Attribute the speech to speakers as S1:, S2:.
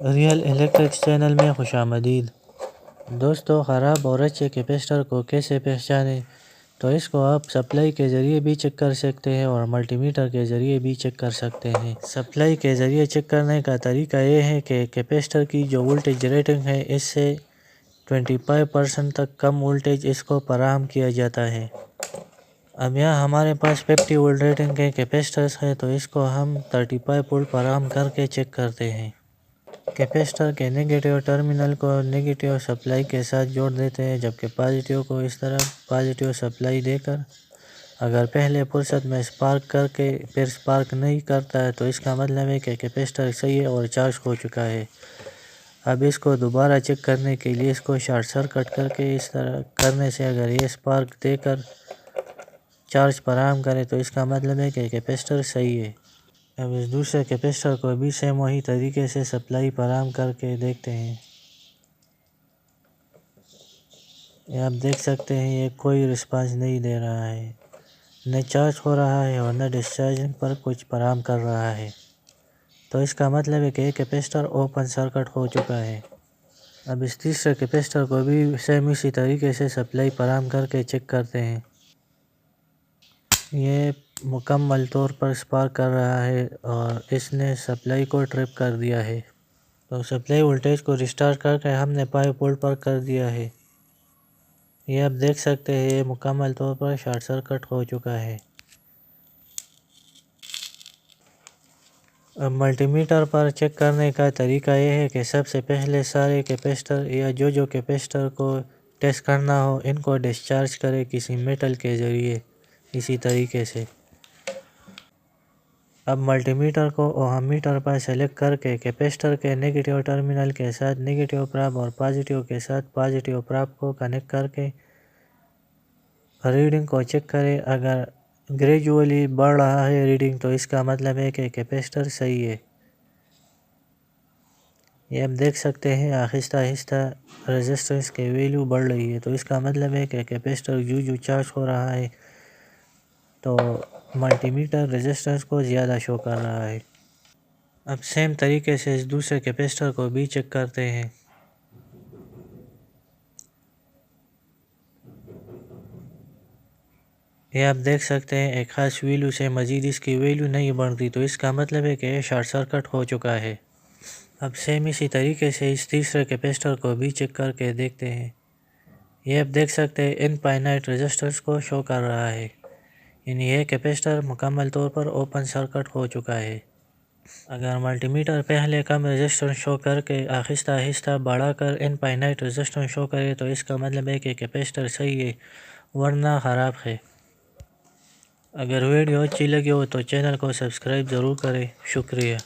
S1: Real electrics channel میں خوش آمدید۔ دوستو، خراب اور اچھے کیپیسٹر کو کیسے پہچانیں؟ تو اس کو آپ سپلائی کے ذریعے بھی چیک کر سکتے ہیں اور ملٹی میٹر کے ذریعے بھی چیک کر سکتے ہیں۔ سپلائی کے ذریعے چیک کرنے کا طریقہ یہ ہے کہ کیپیسٹر کی جو وولٹیج ریٹنگ ہے اس سے 25% تک کم وولٹیج اس کو فراہم کیا جاتا ہے۔ اب یہاں ہمارے پاس 50 وولٹ ریٹنگ کے کیپیسٹرز ہے تو اس کو ہم 35 وولٹ فراہم کر کے چیک کرتے ہیں۔ کیپیسٹر کے نیگیٹیو ٹرمینل کو نیگیٹیو سپلائی کے ساتھ جوڑ دیتے ہیں، جبکہ پازیٹیو کو اس طرح پازیٹیو سپلائی دے کر اگر پہلے فرصت میں سپارک کر کے پھر سپارک نہیں کرتا ہے تو اس کا مطلب ہے کہ کیپیسٹر صحیح ہے اور چارج ہو چکا ہے۔ اب اس کو دوبارہ چیک کرنے کے لیے اس کو شارٹ سرکٹ کر کے اس طرح کرنے سے اگر یہ سپارک دے کر چارج فراہم کرے تو اس کا مطلب ہے کہ کیپیسٹر صحیح ہے۔ اب اس دوسرے کیپیسٹر کو بھی سیم وہی طریقے سے سپلائی فراہم کر کے دیکھتے ہیں۔ یہ آپ دیکھ سکتے ہیں یہ کوئی رسپانس نہیں دے رہا ہے، نہ چارج ہو رہا ہے اور نہ ڈسچارجنگ پر کچھ فراہم کر رہا ہے، تو اس کا مطلب ہے کہ یہ کیپیسٹر اوپن سرکٹ ہو چکا ہے۔ اب اس تیسرے کیپیسٹر کو بھی سیم اسی طریقے سے سپلائی فراہم کر کے چیک کرتے ہیں۔ یہ مکمل طور پر سپارک کر رہا ہے اور اس نے سپلائی کو ٹرپ کر دیا ہے، تو سپلائی وولٹیج کو ریسٹارٹ کر کے ہم نے 5 وولٹ پر کر دیا ہے۔ یہ آپ دیکھ سکتے ہیں یہ مکمل طور پر شارٹ سرکٹ ہو چکا ہے۔ اب ملٹی میٹر پر چیک کرنے کا طریقہ یہ ہے کہ سب سے پہلے سارے کیپیسٹر یا جو کیپیسٹر کو ٹیسٹ کرنا ہو ان کو ڈسچارج کرے کسی میٹل کے ذریعے اسی طریقے سے۔ اب ملٹی میٹر کو اوہم میٹر پر سلیکٹ کر کے کیپیسٹر کے نیگیٹیو ٹرمینل کے ساتھ نیگیٹیو پراب اور پازیٹیو کے ساتھ پازیٹیو پراب کو کنیکٹ کر کے ریڈنگ کو چیک کرے۔ اگر گریجولی بڑھ رہا ہے ریڈنگ تو اس کا مطلب ہے کہ کیپیسٹر صحیح ہے۔ یہ آپ دیکھ سکتے ہیں آہستہ آہستہ ریزسٹنس کی ویلیو بڑھ رہی ہے، تو اس کا مطلب ہے کہ کیپیسٹر جو چارج ہو رہا ہے تو ملٹی میٹر ریزسٹنس کو زیادہ شو کر رہا ہے۔ اب سیم طریقے سے اس دوسرے کیپیسٹر کو بھی چیک کرتے ہیں۔ یہ آپ دیکھ سکتے ہیں ایک خاص ویلیو سے مزید اس کی ویلیو نہیں بڑھتی، تو اس کا مطلب ہے کہ یہ شارٹ سرکٹ ہو چکا ہے۔ اب سیم اسی طریقے سے اس تیسرے کیپیسٹر کو بھی چیک کر کے دیکھتے ہیں۔ یہ آپ دیکھ سکتے ہیں انفائنائٹ ریزسٹنس کو شو کر رہا ہے، یعنی یہ کیپیسٹر مکمل طور پر اوپن سرکٹ ہو چکا ہے۔ اگر ملٹی میٹر پہلے کم ریزسٹنس شو کر کے آہستہ آہستہ بڑھا کر انفائنائٹ ریزسٹنس شو کرے تو اس کا مطلب ہے کہ کیپیسٹر صحیح ہے ورنہ خراب ہے۔ اگر ویڈیو اچھی لگی ہو تو چینل کو سبسکرائب ضرور کریں۔ شکریہ۔